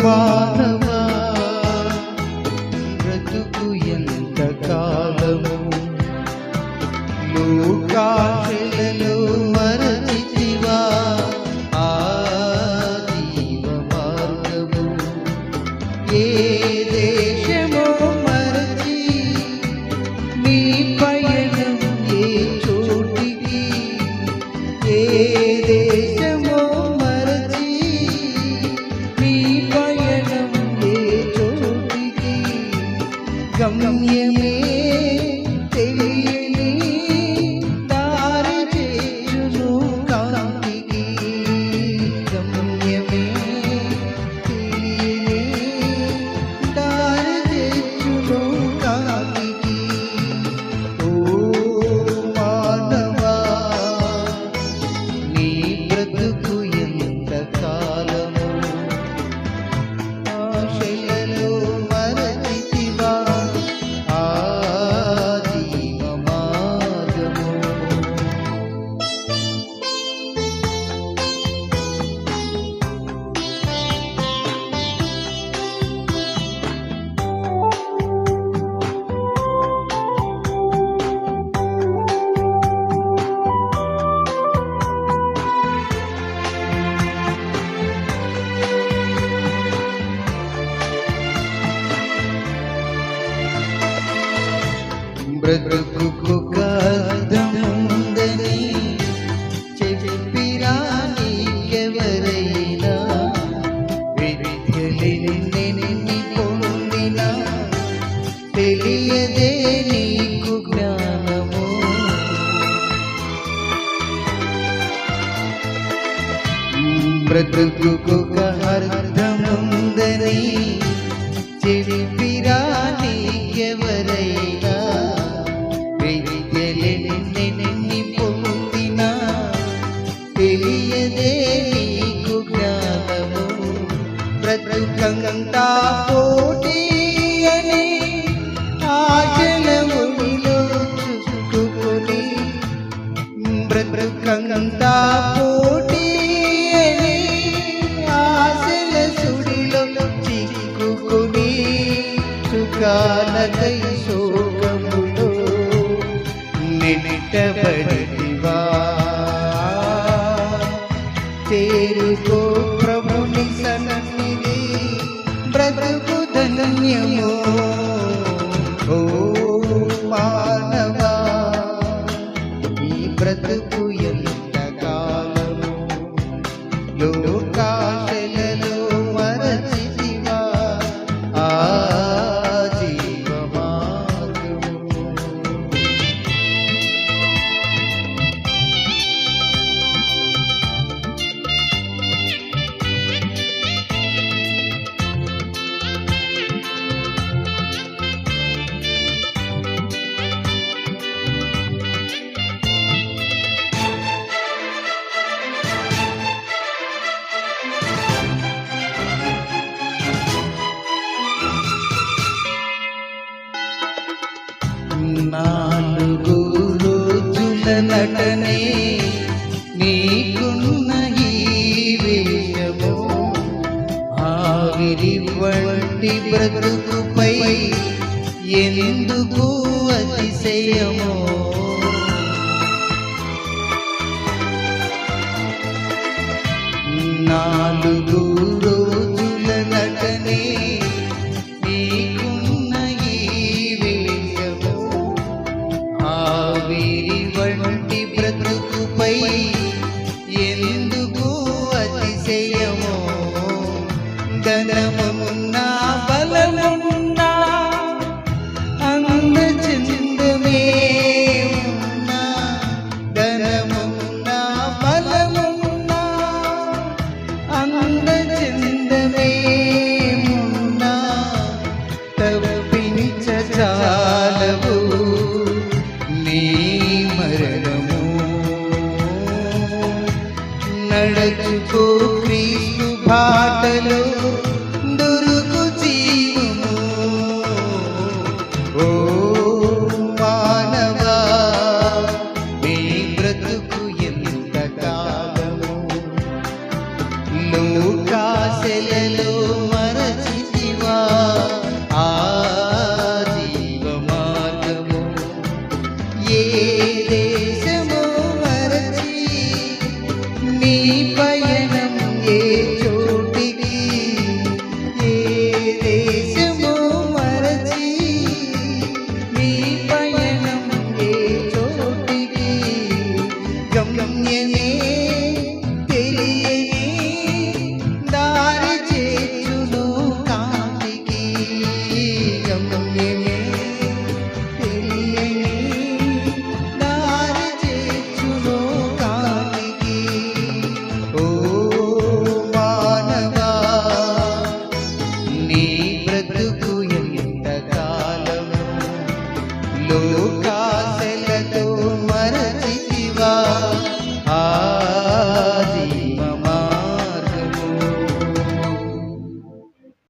మానవా బ్రతుకు ఎంత కాలము లోకాశలలో మరచితివా ఆ జీవ మార్గము ఏ దేశమో మరచి నీ పయనం ఏ చోటికి ఏ దేశమో మరచి నీ పయనం ఏ చోటికి గమ్యమే తెలియని దారి చేయును కాంతికి గమ్యమే తెలియని దారి చేయును కాంతికి ఓ మానవా నీ బ్రతుకు ఎంత కాలము ఆశలలో మరచితివా ఆ జీవ మార్గము బ్రతుకుకు అర్థముందని చెప్పిరా నీకెవరైనా విద్యలెన్ని పొందినా తెలియదే నీకు జ్ఞానము బ్రతుకుకు అర్థముందని చెప్పిరా నీకెవరైనా విద్యలెన్ని పొందినా తెలియదే నీకు జ్ఞానము బ్రతుకంతా పోటీ అని ఆశల ఒడిలో చుట్టుకొని బ్రతుకంతా పోటీ అని ఆశల సుడిలో చిక్కుకొని సుఖాలకై శోకములో నిట్టబడితివా చేరుకో ప్రభుని సన్నిధి బ్రతుకు ధన్యము ఓ మానవా ఈ బ్రతుకు ఎంత కాలము లోకాశలలో మరచితివా ఆ జీవ మార్గము నాలుగు రోజుల నటనే నీకున్న ఈ వేషము ఆవిరి వంటి బ్రతుకుపై ఎందుకు అతిశయమో నాలుగు రోజుల నటనే నీకున్న ఈ వేషము ఆవిరి వంటి బ్రతుకుపై ఎందుకు అతిశయమో ధనమున్నా బలమున్నా అందచందమే ఉన్నా ధనమున్నా బలమున్నా అందచందమే ఉన్నా తప్పించజాలవు నీ మరణము నడచుకో క్రీస్తు బాటలో